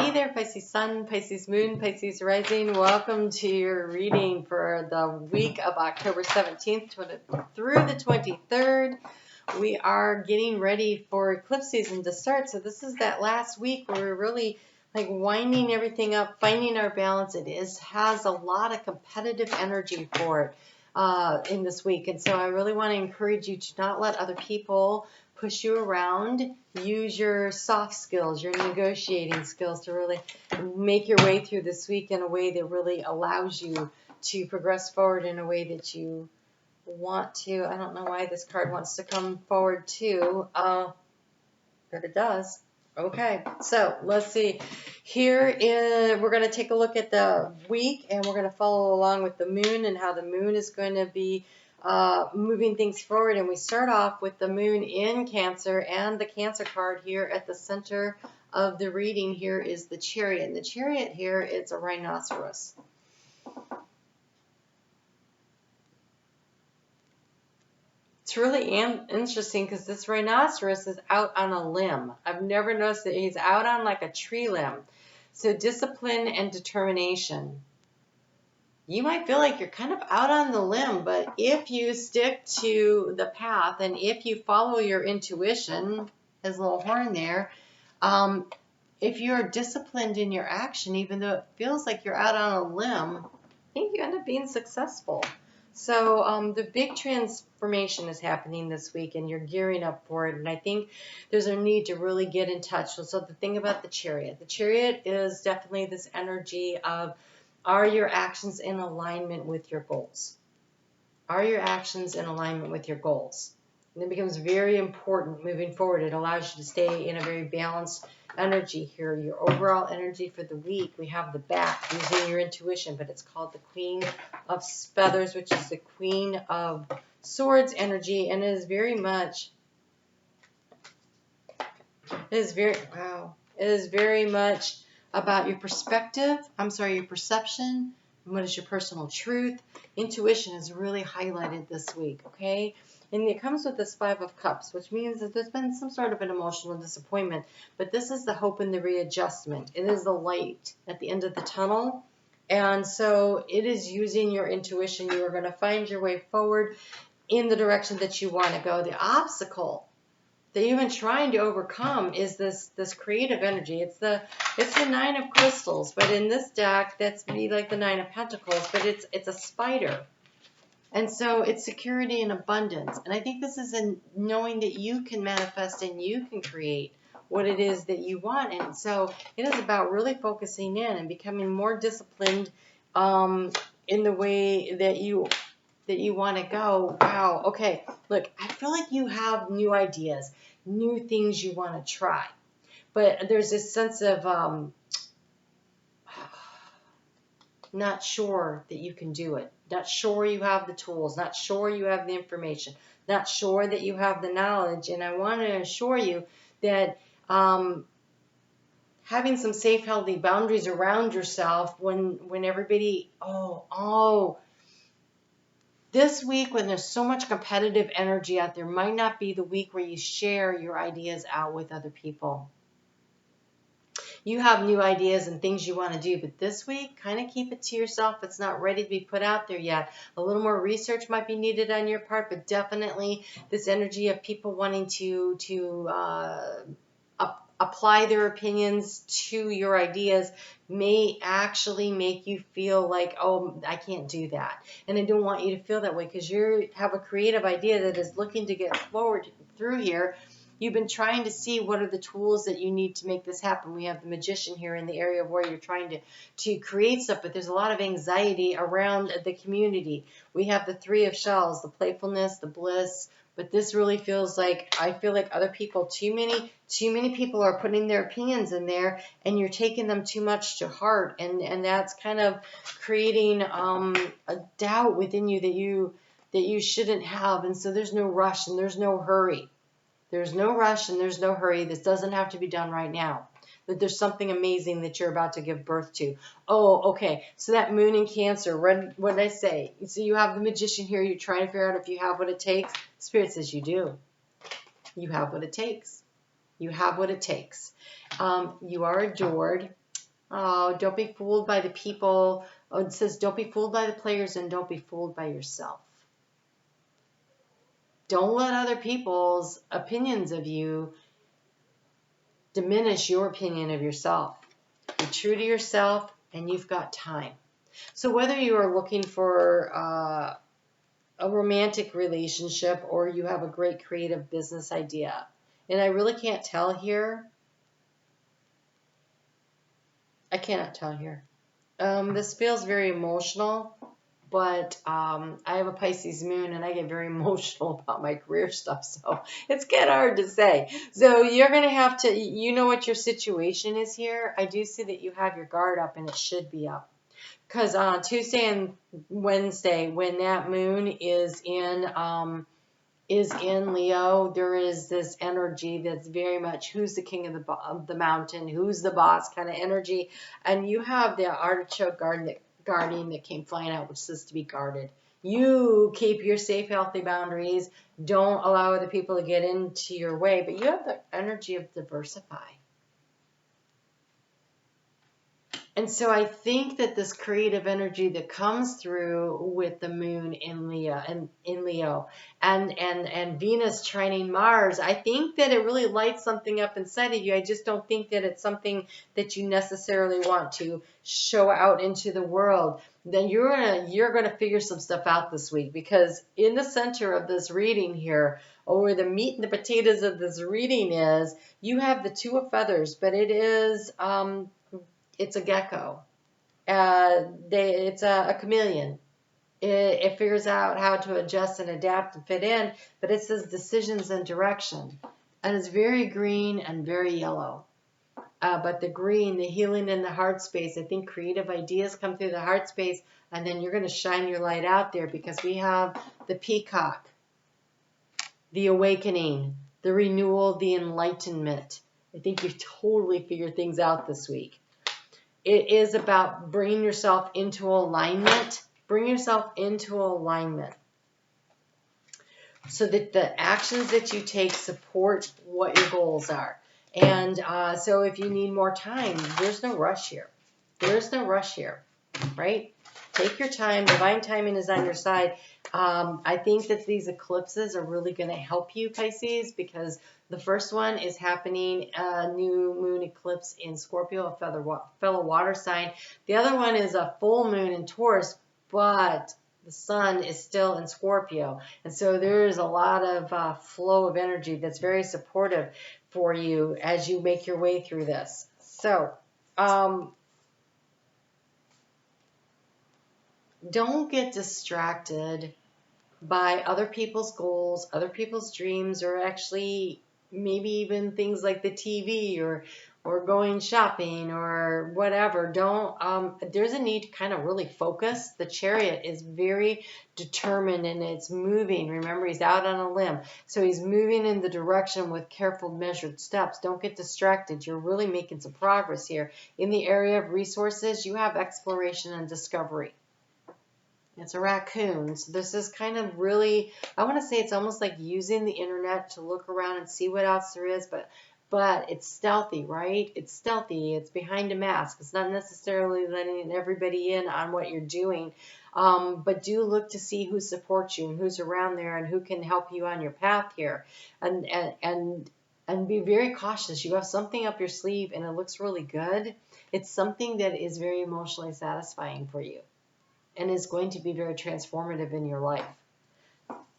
Hey there, Pisces Sun, Pisces Moon, Pisces Rising. Welcome to your reading for the week of October 17th through the 23rd. We are getting ready for eclipse season to start. So this is that last week where we're really like winding everything up, finding our balance. It has a lot of competitive energy for it in this week. And so I really want to encourage you to not let other people push you around. Use your soft skills, your negotiating skills to really make your way through this week in a way that really allows you to progress forward in a way that you want to. I don't know why this card wants to come forward too, but it does. Okay, so let's see. We're going to take a look at the week, and we're going to follow along with the moon and how the moon is going to be moving things forward. And we start off with the moon in Cancer, and the Cancer card here at the center of the reading here is the Chariot. And the Chariot here, it's a rhinoceros. It's really interesting because this rhinoceros is out on a limb. I've never noticed that he's out on like a tree limb. So discipline and determination. You might feel like you're kind of out on the limb, but if you stick to the path and if you follow your intuition, his little horn there, if you're disciplined in your action, even though it feels like you're out on a limb, I think you end up being successful. So the big transformation is happening this week, and you're gearing up for it. And I think there's a need to really get in touch. So the thing about the Chariot is definitely this energy of, are your actions in alignment with your goals? Are your actions in alignment with your goals? And it becomes very important moving forward. It allows you to stay in a very balanced energy here. Your overall energy for the week, we have the Bat, using your intuition, but it's called the Queen of Feathers, which is the Queen of Swords energy, and it is very much, about your perspective, your perception, and what is your personal truth. Intuition is really highlighted this week, okay? And it comes with this Five of Cups, which means that there's been some sort of an emotional disappointment. But this is the hope and the readjustment. It is the light at the end of the tunnel. And so it is using your intuition. You are going to find your way forward in the direction that you want to go. The obstacle that you've been trying to overcome is this creative energy. It's the Nine of Crystals, but in this deck, that's be like the Nine of Pentacles, but it's a spider. And so it's security and abundance. And I think this is in knowing that you can manifest and you can create what it is that you want. And so it is about really focusing in and becoming more disciplined in the way that you want to go. Wow. Okay. Look, I feel like you have new ideas, new things you want to try. But there's this sense of not sure that you can do it. Not sure you have the tools. Not sure you have the information. Not sure that you have the knowledge. And I want to assure you that having some safe, healthy boundaries around yourself when everybody, this week when there's so much competitive energy out there might not be the week where you share your ideas out with other people. You have new ideas and things you want to do, but this week, kind of keep it to yourself. It's not ready to be put out there yet. A little more research might be needed on your part, but definitely this energy of people wanting to apply their opinions to your ideas may actually make you feel like, oh, I can't do that. And I don't want you to feel that way because you have a creative idea that is looking to get forward through here. You've been trying to see what are the tools that you need to make this happen. We have the Magician here in the area of where you're trying to create stuff, but there's a lot of anxiety around the community. We have the Three of Shells, the playfulness, the bliss, but this really feels like, I feel like other people, too many people are putting their opinions in there, and you're taking them too much to heart, and that's kind of creating a doubt within you that you shouldn't have, and so there's no rush and there's no hurry. There's no rush and there's no hurry. This doesn't have to be done right now. But there's something amazing that you're about to give birth to. Oh, okay. So that moon in Cancer, what did I say? So you have the Magician here. You're trying to figure out if you have what it takes. Spirit says you do. You have what it takes. You have what it takes. You are adored. Oh, don't be fooled by the people. Oh, it says don't be fooled by the players and don't be fooled by yourself. Don't let other people's opinions of you diminish your opinion of yourself. Be true to yourself, and you've got time. So whether you are looking for a romantic relationship or you have a great creative business idea, and I really can't tell here. I cannot tell here. This feels very emotional, but I have a Pisces moon and I get very emotional about my career stuff, so it's kind of hard to say. So you're going to have to, you know what your situation is here. I do see that you have your guard up, and it should be up. Because Tuesday and Wednesday, when that moon is in Leo, there is this energy that's very much who's the king of the mountain, who's the boss kind of energy. And you have the artichoke guardian that came flying out, which says to be guarded. You keep your safe, healthy boundaries. Don't allow other people to get into your way. But you have the energy of diversify. And so I think that this creative energy that comes through with the moon in Leo and Venus trining Mars, I think that it really lights something up inside of you. I just don't think that it's something that you necessarily want to show out into the world. Then you're gonna figure some stuff out this week, because in the center of this reading here, or where the meat and the potatoes of this reading is, you have the Two of Feathers, but it is it's a gecko. It's a chameleon. It figures out how to adjust and adapt and fit in, but it says decisions and direction. And it's very green and very yellow. But the green, the healing in the heart space, I think creative ideas come through the heart space, and then you're going to shine your light out there, because we have the peacock, the awakening, the renewal, the enlightenment. I think you've totally figured things out this week. It is about bringing yourself into alignment. Bring yourself into alignment so that the actions that you take support what your goals are. And so if you need more time, there's no rush here. There's no rush here, right? Take your time. Divine timing is on your side. I think that these eclipses are really going to help you, Pisces, because the first one is happening, a new moon eclipse in Scorpio, a fellow water sign. The other one is a full moon in Taurus, but the sun is still in Scorpio. And so there is a lot of flow of energy that's very supportive for you as you make your way through this. So, don't get distracted by other people's goals, other people's dreams, or actually maybe even things like the TV or going shopping or whatever. There's a need to kind of really focus. The Chariot is very determined and it's moving. Remember, he's out on a limb. So he's moving in the direction with careful, measured steps. Don't get distracted. You're really making some progress here. In the area of resources, you have exploration and discovery. It's a raccoon. So this is kind of really, I want to say it's almost like using the internet to look around and see what else there is, but it's stealthy, right? It's stealthy. It's behind a mask. It's not necessarily letting everybody in on what you're doing. But do look to see who supports you and who's around there and who can help you on your path here. And be very cautious. You have something up your sleeve and it looks really good. It's something that is very emotionally satisfying for you and is going to be very transformative in your life.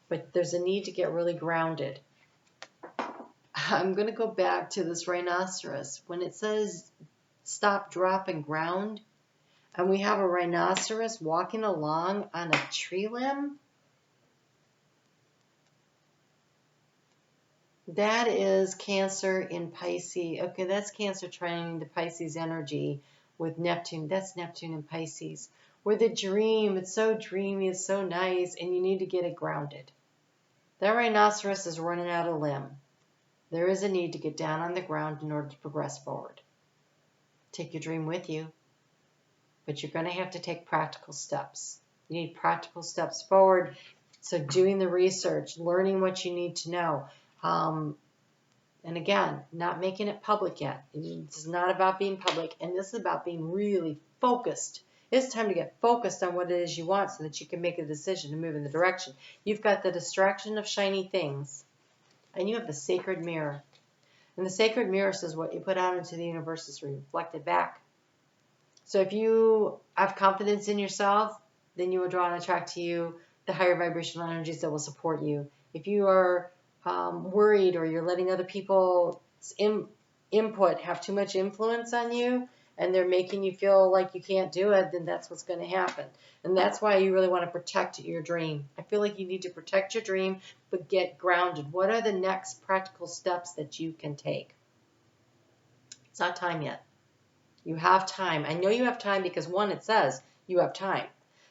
But there's a need to get really grounded. I'm going to go back to this rhinoceros. When it says stop, drop, and ground, and we have a rhinoceros walking along on a tree limb, that is Cancer in Pisces. Okay, that's Cancer trining the Pisces energy with Neptune. That's Neptune in Pisces. Where the dream, it's so dreamy, it's so nice, and you need to get it grounded. That rhinoceros is running out of limb. There is a need to get down on the ground in order to progress forward. Take your dream with you, but you're going to have to take practical steps. You need practical steps forward. So doing the research, learning what you need to know, And again, not making it public yet. It's not about being public, and this is about being really focused. It's time to get focused on what it is you want so that you can make a decision to move in the direction. You've got the distraction of shiny things, and you have the sacred mirror. And the sacred mirror says what you put out into the universe is reflected back. So if you have confidence in yourself, then you will draw and attract to you the higher vibrational energies that will support you. If you are worried, or you're letting other people's input have too much influence on you, and they're making you feel like you can't do it, then that's what's going to happen. And that's why you really want to protect your dream. I feel like you need to protect your dream, but get grounded. What are the next practical steps that you can take? It's not time yet. You have time. I know you have time because, one, it says you have time.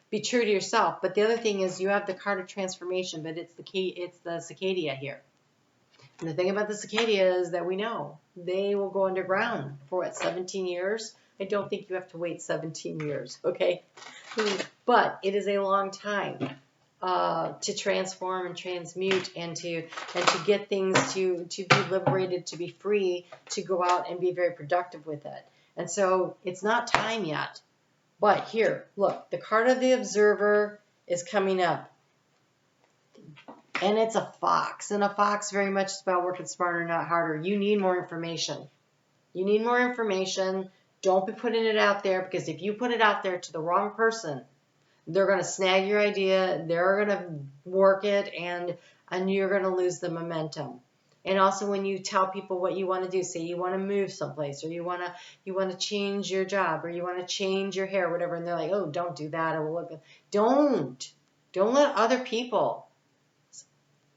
Be true to yourself. But the other thing is you have the card of transformation, but it's the key. It's the cicada here. And the thing about the cicada is that we know they will go underground for what, 17 years? I don't think you have to wait 17 years, okay? But it is a long time to transform and transmute and to get things to be liberated, to be free, to go out and be very productive with it. And so it's not time yet. But here, look, the card of the observer is coming up. And it's a fox. And a fox very much is about working smarter, not harder. You need more information. You need more information. Don't be putting it out there, because if you put it out there to the wrong person, they're going to snag your idea. They're going to work it, and you're going to lose the momentum. And also, when you tell people what you want to do, say you want to move someplace, or you want to change your job, or you want to change your hair, whatever, and they're like, oh, don't do that. Or look, don't let other people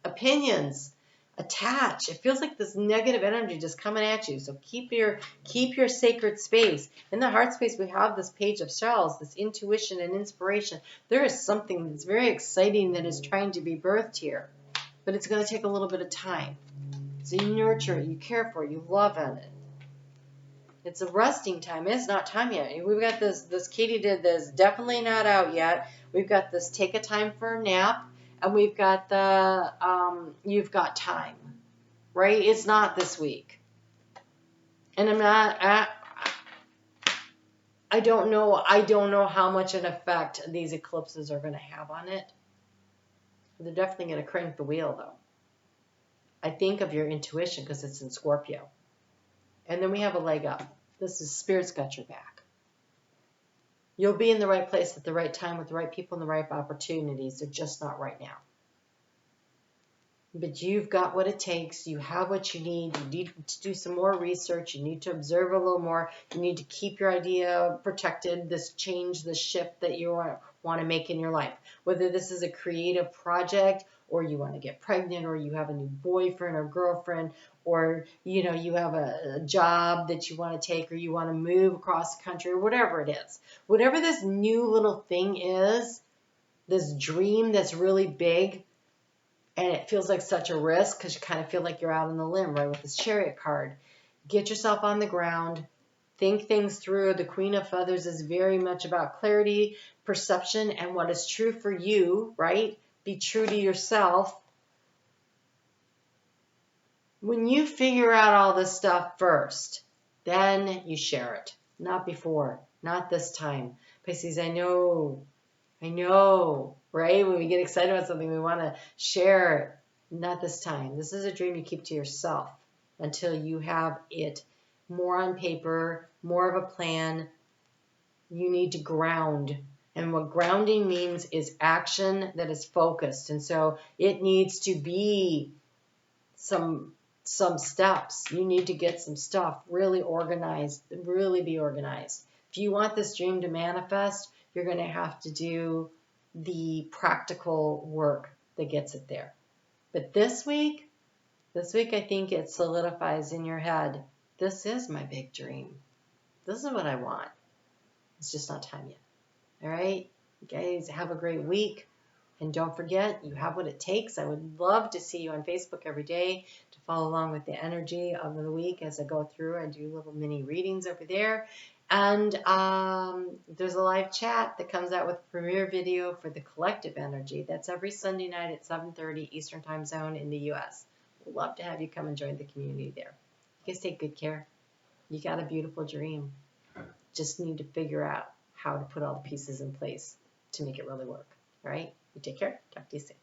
opinions attach. It feels like this negative energy just coming at you. So keep your sacred space. In the heart space, we have this page of shells, this intuition and inspiration. There is something that's very exciting that is trying to be birthed here, but it's going to take a little bit of time. So you nurture it, you care for it, you love it. It's a resting time. It's not time yet. We've got this katydid that's definitely not out yet. We've got this take a time for a nap. And we've got the, you've got time, right? It's not this week. And I don't know how much an effect these eclipses are going to have on it. They're definitely going to crank the wheel, though. I think of your intuition because it's in Scorpio. And then we have a leg up. This is Spirit's got your back. You'll be in the right place at the right time with the right people and the right opportunities. They're just not right now. But you've got what it takes. You have what you need. You need to do some more research. You need to observe a little more. You need to keep your idea protected, this change, this shift that you want to make in your life. Whether this is a creative project, or you want to get pregnant, or you have a new boyfriend or girlfriend, or you have a job that you want to take, or you want to move across the country, or whatever it is. Whatever this new little thing is, this dream that's really big, and it feels like such a risk because you kind of feel like you're out on the limb, right, with this Chariot card. Get yourself on the ground. Think things through. The Queen of Feathers is very much about clarity, perception, and what is true for you, right? Be true to yourself. When you figure out all this stuff first, then you share it. Not before. Not this time. Pisces, I know, right? When we get excited about something, we want to share it. Not this time. This is a dream you keep to yourself until you have it more on paper, more of a plan. You need to ground. And what grounding means is action that is focused. And so it needs to be some steps. You need to get some stuff really organized, really be organized. If you want this dream to manifest, you're going to have to do the practical work that gets it there. But this week I think it solidifies in your head, this is my big dream. This is what I want. It's just not time yet. All right? You guys have a great week. And don't forget, you have what it takes. I would love to see you on Facebook every day to follow along with the energy of the week as I go through. I do little mini readings over there. And there's a live chat that comes out with a premiere video for the collective energy. That's every Sunday night at 7:30 Eastern Time Zone in the U.S. We'd love to have you come and join the community there. You guys take good care. You got a beautiful dream. Just need to figure out how to put all the pieces in place to make it really work. All right? You take care. Talk to you soon.